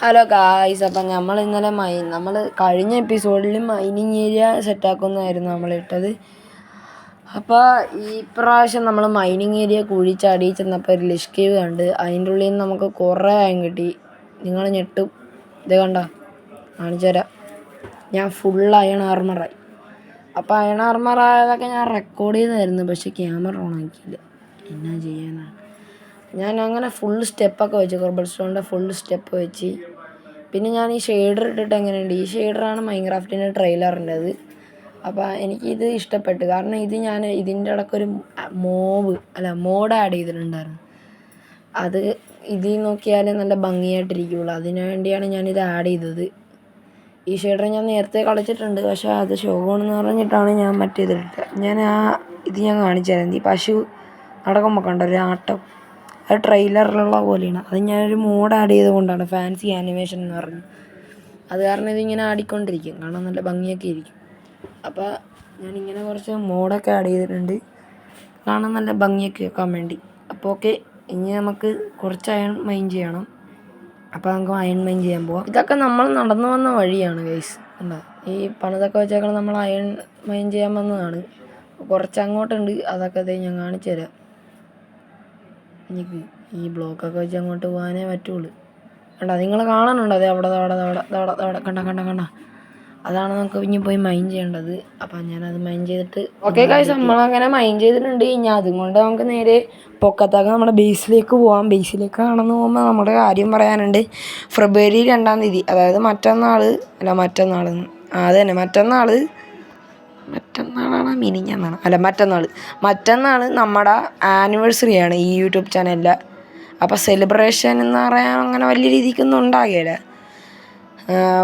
Hello guys, അപ്പം നമ്മൾ ഇന്നലെ നമ്മൾ കഴിഞ്ഞ എപ്പിസോഡിൽ മൈനിങ് ഏരിയ സെറ്റാക്കുന്നതായിരുന്നു നമ്മളിട്ടത്. അപ്പോൾ ഈ പ്രാവശ്യം നമ്മൾ മൈനിങ് ഏരിയ കുഴിച്ചാടി ചെന്നപ്പോൾ ഒരു ലിഷ് കേവ് കണ്ട്. അതിൻ്റെ ഉള്ളിൽ നിന്ന് നമുക്ക് കുറേ അയൺ കിട്ടി. നിങ്ങൾ ഞെട്ടും. ഇത് കണ്ട കാണിച്ചു തരാം. ഞാൻ ഫുൾ അയൺ ആർമറായി. അപ്പോൾ അയൺ ആർമറായതൊക്കെ ഞാൻ റെക്കോർഡ് ചെയ്തായിരുന്നു, പക്ഷേ ക്യാമറ ഓൺ ആക്കിയില്ല. എന്നാ ചെയ്യാനാണ്. ഞാൻ അങ്ങനെ ഫുൾ സ്റ്റെപ്പൊക്കെ വെച്ച്, കോർബൽ സ്റ്റോണിൻ്റെ ഫുൾ സ്റ്റെപ്പ് വെച്ച്. പിന്നെ ഞാൻ ഈ ഷെയ്ഡർ ഇട്ടിട്ട് എങ്ങനെയുണ്ട്, ഈ ഷെയ്ഡറാണ് മൈൻക്രാഫ്റ്റിൻ്റെ ട്രെയിലറിൻ്റെത്. അപ്പോൾ എനിക്കിത് ഇഷ്ടപ്പെട്ടു. കാരണം ഞാൻ ഇതിൻ്റെ ഇടയ്ക്കൊരു മോഡ് ആഡ് ചെയ്തിട്ടുണ്ടായിരുന്നു. അത് ഇതിൽ നോക്കിയാൽ നല്ല ഭംഗിയായിട്ടിരിക്കുള്ളൂ. അതിനു വേണ്ടിയാണ് ഞാനിത് ആഡ് ചെയ്തത്. ഈ ഷെയ്ഡർ ഞാൻ നേരത്തെ കളിച്ചിട്ടുണ്ട്, പക്ഷേ അത് ഷോണെന്ന് പറഞ്ഞിട്ടാണ് ഞാൻ മറ്റേതിട്ടത്. ഞാൻ കാണിച്ചു തരാം. ഈ പശു നടക്കുമ്പോൾ കണ്ട ഒരു ആട്ടം, അത് ട്രെയിലറിലുള്ള പോലെയാണ്. അത് ഞാനൊരു മോഡ് ആഡ് ചെയ്തുകൊണ്ടാണ്, ഫാൻസി ആനിമേഷൻ എന്ന് പറഞ്ഞു. അത് കാരണം ഇതിങ്ങനെ ആടിക്കൊണ്ടിരിക്കും, കാണാൻ നല്ല ഭംഗിയൊക്കെ ഇരിക്കും. അപ്പോൾ ഞാനിങ്ങനെ കുറച്ച് മോഡൊക്കെ ആഡ് ചെയ്തിട്ടുണ്ട്, കാണാൻ നല്ല ഭംഗിയൊക്കെ വെക്കാൻ വേണ്ടി. അപ്പോൾ ഓക്കെ, ഇനി നമുക്ക് കുറച്ച് അയൺ മൈൻ ചെയ്യണം. അപ്പോൾ നമുക്ക് അയൺ മൈൻ ചെയ്യാൻ പോവാം. ഇതൊക്കെ നമ്മൾ നടന്നു വന്ന വഴിയാണ് ഗൈസ്. എന്താ ഈ പണിതൊക്കെ വെച്ചേക്കണം, നമ്മൾ അയൺ മൈൻ ചെയ്യാൻ വന്നതാണ്. കുറച്ച് അങ്ങോട്ടുണ്ട്, അതൊക്കെ ഞാൻ കാണിച്ചു തരാം. എനിക്ക് ഈ ബ്ലോക്കൊക്കെ വെച്ച് അങ്ങോട്ട് പോകാനേ പറ്റുള്ളൂ. കണ്ട, നിങ്ങൾ കാണാനുണ്ടോ? അതെ അവിടെ കണ്ട അതാണ് നമുക്ക് ഇനി പോയി മൈൻ ചെയ്യേണ്ടത്. അപ്പം ഞാനത് മൈൻ ചെയ്തിട്ട് ഓക്കെ ഗൈസ്, നമ്മളങ്ങനെ മൈൻ ചെയ്തിട്ടുണ്ട്. ഇനി അതും കൊണ്ട് നമുക്ക് നേരെ പൊക്കത്തൊക്കെ നമ്മുടെ ബേസിലേക്ക് പോകാം. ബേസിലേക്ക് കടന്നു പോകുമ്പോൾ നമ്മുടെ കാര്യം പറയാനുണ്ട്. ഫെബ്രുവരി 2-ാം തീയതി, അതായത് മറ്റന്നാളാണ് മറ്റന്നാൾ നമ്മുടെ ആനിവേഴ്സറിയാണ് ഈ യൂട്യൂബ് ചാനലിൽ. അപ്പോൾ സെലിബ്രേഷൻ എന്ന് പറയാൻ അങ്ങനെ വലിയ രീതിക്കൊന്നും ഉണ്ടാകില്ല.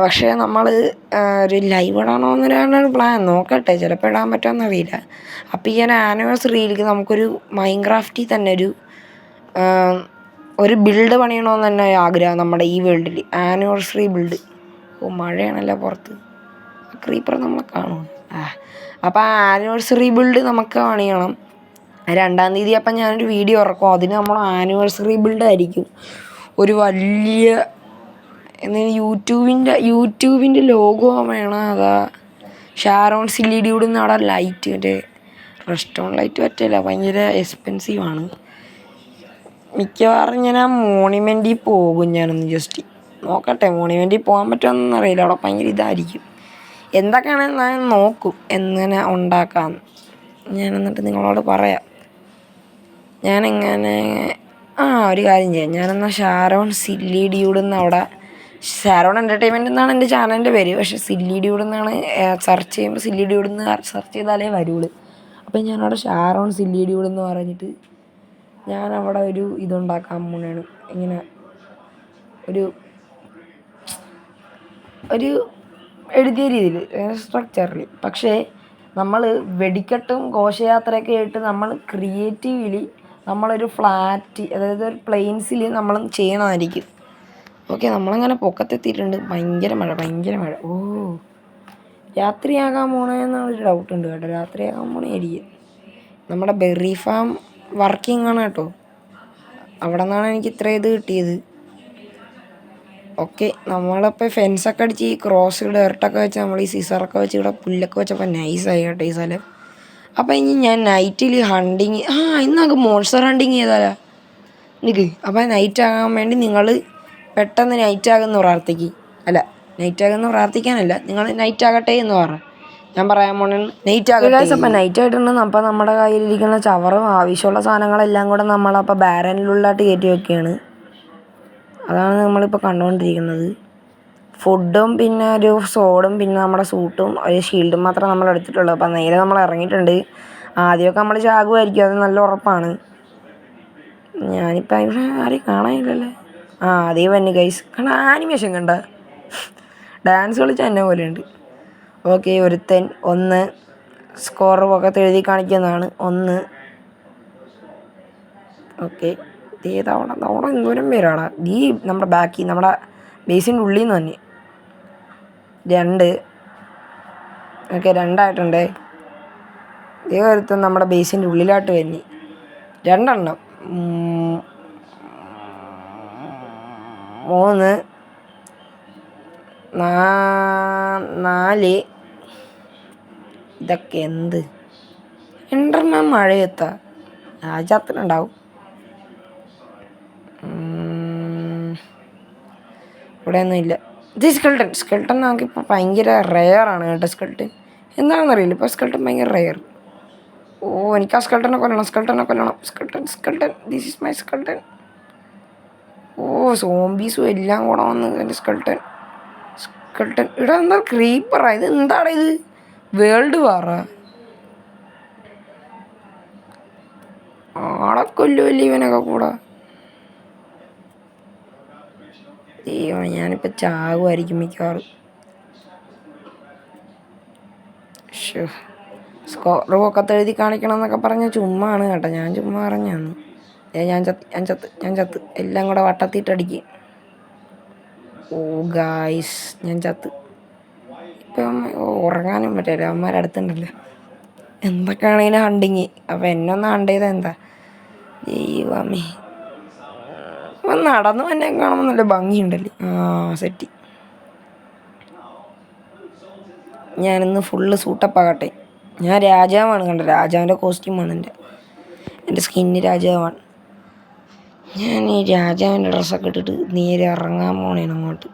പക്ഷേ നമ്മൾ ഒരു ലൈവ് ഇടണോ എന്നൊരു പ്ലാൻ നോക്കട്ടെ, ചിലപ്പോൾ ഇടാൻ പറ്റുമെന്നറിയില്ല. അപ്പോൾ ഈ ആനിവേഴ്സറിയിലേക്ക് നമുക്കൊരു മൈൻക്രാഫ്റ്റിൽ തന്നെ ഒരു ബിൽഡ് പണിയണമെന്ന് തന്നെ ആഗ്രഹം നമ്മുടെ ഈ വേൾഡിൽ. Anniversary build. മഴയാണല്ലോ പുറത്ത്, ക്രീപ്പർ നമ്മളെ കാണും. അപ്പോൾ ആനിവേഴ്സറി ബിൽഡ് നമുക്ക് പണിയണം 2-ാം തീയതി. അപ്പം ഞാനൊരു വീഡിയോ ഇറക്കും, അതിന് നമ്മൾ ആനിവേഴ്സറി ബിൽഡായിരിക്കും. ഒരു വലിയ യൂട്യൂബിൻ്റെ ലോഗോ വേണം. അതാ ഷാരോൺ സില്ലി ഡ്യൂഡിൽ അവിടെ ലൈറ്റ്, മറ്റേ റെസ്റ്റോറൻറ്റ് ലൈറ്റ് പറ്റില്ല, ഭയങ്കര എക്സ്പെൻസീവാണ്. മിക്കവാറും ഞാൻ മോണിമെൻറ്റിൽ പോകും. ഞാനൊന്ന് ജസ്റ്റ് നോക്കട്ടെ, മോണിമെൻറ്റിൽ പോകാൻ പറ്റുമെന്നൊന്നും അറിയില്ല. അവിടെ ഭയങ്കര ഇതായിരിക്കും. എന്തൊക്കെയാണെന്ന് ഞാൻ നോക്കും, എങ്ങനെ ഉണ്ടാക്കാം. ഞാൻ എന്നിട്ട് നിങ്ങളോട് പറയാം. ഞാനെങ്ങനെ ഒരു കാര്യം ചെയ്യാം. ഞാനെന്നാൽ ഷാരോൺ സില്ലി ഡ്യൂഡെന്ന് അവിടെ, ഷാരോൺ എൻ്റർടൈൻമെൻറ്റ് എന്നാണ് എൻ്റെ ചാനലിൻ്റെ പേര്, പക്ഷേ സില്ലി ഡ്യൂഡെന്നാണ് സെർച്ച് ചെയ്യുമ്പോൾ സില്ലി ഡ്യൂഡെന്ന് സെർച്ച് ചെയ്താലേ വരുള്ളൂ. അപ്പം ഞാനവിടെ ഷാരോൺ സില്ലി ഡ്യൂഡെന്ന് പറഞ്ഞിട്ട് ഞാനവിടെ ഒരു ഇതുണ്ടാക്കാൻ പോവുകയാണ്. ഇങ്ങനെ ഒരു എഴുതിയ രീതിയിൽ, സ്ട്രക്ചറിൽ. പക്ഷേ നമ്മൾ വെടിക്കെട്ടും ഘോഷയാത്രയൊക്കെ ആയിട്ട് നമ്മൾ ക്രിയേറ്റീവ്ലി നമ്മളൊരു ഫ്ലാറ്റ്, അതായത് ഒരു പ്ലെയിൻസിൽ നമ്മൾ ചെയ്യണമായിരിക്കും. ഓക്കെ, നമ്മളങ്ങനെ പൊക്കത്തെത്തിയിട്ടുണ്ട്. ഭയങ്കര മഴ. രാത്രിയാകാൻ പോണേന്നൊരു ഡൗട്ടുണ്ട് കേട്ടോ. രാത്രിയാകാൻ പോണേയിരിക്കും. നമ്മുടെ ബെറി ഫാം വർക്കിംഗ് ആണ് കേട്ടോ. അവിടെ നിന്നാണ് എനിക്ക് ഇത്ര ഇത് കിട്ടിയത്. ഓക്കെ, നമ്മളിപ്പോൾ ഫെൻസൊക്കെ അടിച്ച് ഈ ക്രോസ് ഡേർട്ടൊക്കെ വെച്ച് നമ്മൾ ഈ സീസറൊക്കെ വെച്ച് ഇവിടെ പുല്ലൊക്കെ വെച്ചപ്പോൾ നൈസായി കേട്ടോ ഈ സ്ഥലം. അപ്പോൾ ഇനി ഞാൻ നൈറ്റിൽ ഹണ്ടിങ്, ഇന്ന് നമുക്ക് മോൺസ്റ്റർ ഹണ്ടിങ് ചെയ്താലോ എനിക്ക്. അപ്പോൾ നൈറ്റ് ആകാൻ വേണ്ടി നിങ്ങൾ പെട്ടെന്ന് നൈറ്റാകുമെന്ന് പ്രാർത്ഥിക്കാനല്ല, നിങ്ങൾ നൈറ്റ് ആകട്ടെ എന്ന് ഞാൻ പറയാൻ പോണ നൈറ്റ് ആകട്ടെ. അപ്പം നൈറ്റ് ആയിട്ടുണ്ട്. അപ്പോൾ നമ്മുടെ കയ്യിലിരിക്കുന്ന ചവറും ആവശ്യമുള്ള സാധനങ്ങളെല്ലാം കൂടെ നമ്മളപ്പോൾ ബാരനിലുള്ളായിട്ട് കയറ്റി വെക്കുകയാണ്. അതാണ് നമ്മളിപ്പോൾ കണ്ടുകൊണ്ടിരിക്കുന്നത്. ഫുഡും പിന്നെ ഒരു സോഡും പിന്നെ നമ്മുടെ സൂട്ടും ഒരു ഷീൽഡും മാത്രമേ നമ്മൾ എടുത്തിട്ടുള്ളൂ. അപ്പോൾ നേരെ നമ്മൾ ഇറങ്ങിയിട്ടുണ്ട്. ആദ്യമൊക്കെ നമ്മൾ ചാകുമായിരിക്കും, അത് നല്ല ഉറപ്പാണ്. ഞാനിപ്പോൾ ഇവിടെ ആരെയും കാണാനില്ലല്ലേ. അതേ വന്നെ ഗൈസ്, കാരണം ആനിമേഷൻ കണ്ട ഡാൻസ് കളിച്ച എന്നെ പോലെയുണ്ട്. ഓക്കെ, ഒരുത്തൻ 1 സ്കോർ ഒക്കെ എഴുതി കാണിക്കുന്നതാണ് 1. ഓക്കെ, അവിടെ എന്തോരം പേരാണ് ഈ നമ്മുടെ ബാക്കി, നമ്മുടെ ബേസിൻ്റെ ഉള്ളിൽ നിന്ന് തന്നെ 2. ഓക്കെ, 2 ഒരുത്തൻ നമ്മുടെ ബേസിൻ്റെ ഉള്ളിലായിട്ട് തന്നെ 2 3. 4. ഇതൊക്കെ എന്ത് എൻഡർമാൻ മഴയെത്താ രാജാത്തിനുണ്ടാവും. ഇവിടെ ഒന്നും ഇല്ല. ഇത് സ്കെൽട്ടൺ നമുക്കിപ്പോൾ ഭയങ്കര റെയറാണ് കേട്ടോ. സ്കെൽട്ടൺ എന്താണെന്നറിയില്ല, ഇപ്പോൾ സ്കെൽട്ടൺ ഭയങ്കര റെയർ. ഓ, എനിക്ക് ആ സ്കെൽട്ടനെ കൊല്ലണം. Skeleton this is my skeleton. Oh, സോംബീസും എല്ലാം കൂടെ വന്ന് എൻ്റെ സ്കെൽട്ടൺ. ഇവിടെ എന്താ ക്രീപ്പറാ? ഇത് എന്താണ് ഇത്? വേൾഡ് വാറാ? ആളെ കൊല്ലുമല്ലേ ഇവനൊക്കെ കൂടെ. ദൈവം, ഞാനിപ്പോൾ ചാകുമായിരിക്കും മിക്കവാറും. സ്കോർ പൊക്കത്തെഴുതി കാണിക്കണം എന്നൊക്കെ പറഞ്ഞ ചുമ്മാണ് കേട്ടോ. ഞാൻ ചുമ്മാ പറഞ്ഞാണ്. ഞാൻ ചത്ത് എല്ലാം കൂടെ വട്ടത്തിട്ടടിക്കും. ഓ ഗായ്സ്, ഞാൻ ചത്ത്. ഇപ്പം ഉറങ്ങാനും പറ്റില്ല, അമ്മമാരടുത്തുണ്ടല്ലോ. എന്തൊക്കെയാണ് ഇതിനെ ഹണ്ടിങ്. അപ്പം എന്നെ ഒന്ന് ഹണ്ട് ചെയ്താൽ എന്താ ദൈവമേ. അപ്പം നടന്നു എന്നെ കാണുമ്പോൾ നല്ല ഭംഗിയുണ്ടല്ലേ. സെറ്റ്. ഞാനിന്ന് ഫുള്ള് സൂട്ടപ്പാകട്ടെ. ഞാൻ രാജാവാണ് കണ്ടത്. രാജാവിൻ്റെ കോസ്റ്റ്യൂമാണ് എൻ്റെ സ്കിന്ന് രാജാവാണ്. ഞാൻ ഈ രാജാവിൻ്റെ ഡ്രസ്സൊക്കെ ഇട്ടിട്ട് നേരെ ഇറങ്ങാൻ പോണേണ് അങ്ങോട്ട്.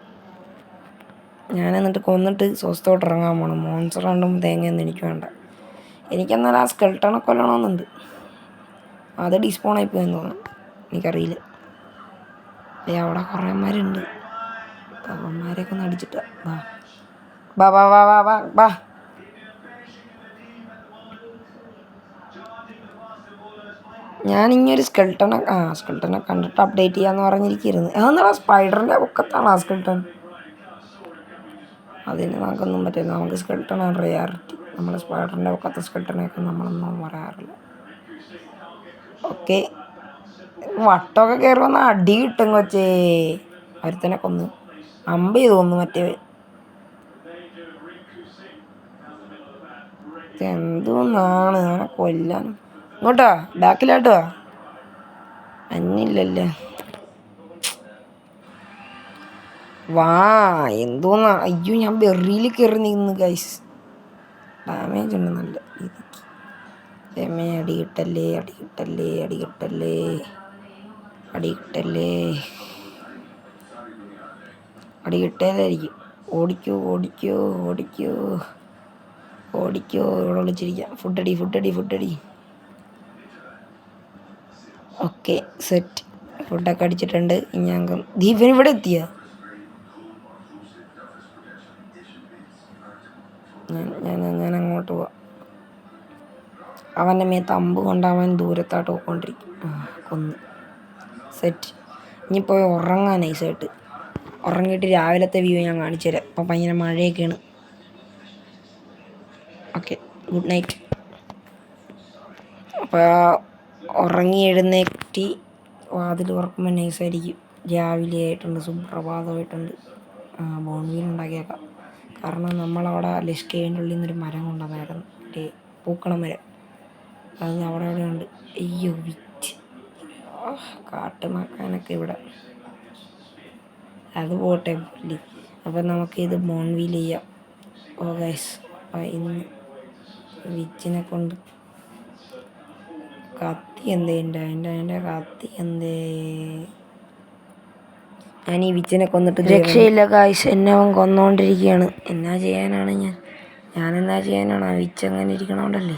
ഞാൻ എന്നിട്ട് കൊന്നിട്ട് സ്വസ്ഥമായിട്ട് ഇറങ്ങാൻ പോകണം. മോൺസ്റ്റർ കണ്ടും തേങ്ങയൊന്നും എനിക്ക് വേണ്ട. എനിക്കെന്നാൽ ആ സ്കെൽട്ടണെ കൊല്ലണമെന്നുണ്ട്. അത് ഡിസ്പോണായി പോയെന്ന് തോന്നുന്നു, എനിക്കറിയില്ല. അവിടെ കുറേ അമ്മമാരുണ്ട്. അവന്മാരെയൊക്കെ ഒന്ന് അടിച്ചിട്ട് ബാ ബാ ബാ ബാ ബാ ബാ. ഞാനിങ്ങനൊരു സ്കെൽട്ടനെ കണ്ടിട്ട് അപ്ഡേറ്റ് ചെയ്യാമെന്ന് പറഞ്ഞിരിക്കുന്നു. അതെന്താ സ്പൈഡറിൻ്റെ പൊക്കത്താണ് ആ സ്കെൽട്ടൺ? അതിന് നമുക്കൊന്നും പറ്റില്ല. നമുക്ക് സ്കെൽട്ടണാണ് റിയാലിറ്റി. നമ്മൾ സ്പൈഡറിൻ്റെ പൊക്കത്തെ സ്കെൽട്ടനെയൊക്കെ നമ്മളൊന്നും പറയാറില്ല. ഓക്കെ, വട്ടമൊക്കെ കയറി വന്ന അടി കിട്ടും കൊച്ചേ. ഒരുത്തനെ കൊന്ന് അമ്പ് ചെയ്ത് കൊന്നു മറ്റേ. എന്തോന്നാണ് അങ്ങനെ കൊല്ലാനും. ഇങ്ങോട്ടാ, ബാക്കിലാട്ടോ അന്നില്ലല്ലേ. വാ, എന്തോന്നാ. അയ്യോ, ഞാൻ ബെറിയിൽ കയറി നിന്ന് ഗൈസ്. ഡാമേജ് ഉണ്ട് നല്ല രീതിക്ക്. അടികിട്ടലായിരിക്കും. ഓടിക്കോ. ഇവിടെ വിളിച്ചിരിക്കാം. ഫുഡടി. Okay, set. ഫുഡൊക്കെ അടിച്ചിട്ടുണ്ട്. ഇനി ഞങ്ങൾ ദീപൻ ഇവിടെ എത്തിയ. ഞാൻ അങ്ങോട്ട് പോവാം. അവൻ്റെ മേത്ത് അമ്പ് കൊണ്ട് അവൻ ദൂരത്തായിട്ട് പോയിക്കൊണ്ടിരിക്കും. കൊന്ന്. സെറ്റ്. ഇനി പോയി ഉറങ്ങാൻ നൈസായിട്ട്. ഉറങ്ങിയിട്ട് രാവിലത്തെ വ്യൂ ഞാൻ കാണിച്ചു തരാം. ഇപ്പം ഭയങ്കര മഴയൊക്കെയാണ്. Okay, good night. അപ്പോൾ ഉറങ്ങി എഴുന്നേറ്റ് വാതിൽ തുറക്കുമ്പോൾ നൈസായിരിക്കും. രാവിലെ ആയിട്ടുണ്ട്, സുപ്രഭാതമായിട്ടുണ്ട്. ബോൺവീൽ ഉണ്ടാക്കിയേക്കാം. കാരണം നമ്മളവിടെ ലിഷ്കേൻ്റെ ഉള്ളിൽ നിന്നൊരു മരം കൊണ്ടുവന്നായിരുന്നു, മറ്റേ പൂക്കണ മരം. അത് അവിടെ ഉണ്ട്. അയ്യോ, വിറ്റ് കാട്ടുമാക്കാനൊക്കെ ഇവിടെ. അത് പോട്ടെ പുള്ളി. അപ്പം നമുക്കിത് ബോൺവീൽ ചെയ്യാം. ഓ ഗൈസ്, അപ്പം ഇന്ന് വിച്ചിനെ കൊണ്ട് കത്തി എൻ്റെ കത്തി എന്തേ. ഞാൻ ഈ വിച്ചിനെ കൊന്നിട്ട് രക്ഷയില്ല ഗായ്സ്. എന്നെ അവൻ കൊന്നുകൊണ്ടിരിക്കുകയാണ്. എന്നാ ചെയ്യാനാണ് ഞാനെന്നാ ചെയ്യാനാണ്? ആ വിച്ച് അങ്ങനെ ഇരിക്കണോണ്ടല്ലേ.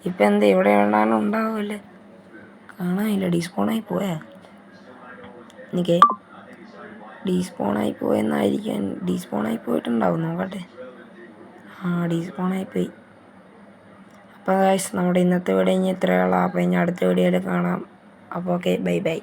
ഇപ്പം എന്താ ഇവിടെ എവിടെയാണോ ഉണ്ടാവുമല്ലേ, കാണാനില്ല. ഡീസ്പോണായി പോയാ എനിക്ക്. ഡീസ്പോണായി പോയെന്നായിരിക്കാൻ. ഡീസ്പോണായി പോയിട്ടുണ്ടാവും, നോക്കട്ടെ. ഡീസ്പോണായിപ്പോയി. അപ്പോൾ ഗൈസ്, നമ്മുടെ ഇന്നത്തെ വീഡിയോ ഇനി ഇത്രയുള്ള. അപ്പോൾ ഇനി അടുത്ത വീഡിയോയിൽ കാണാം. അപ്പോൾ ഓക്കെ, ബൈ.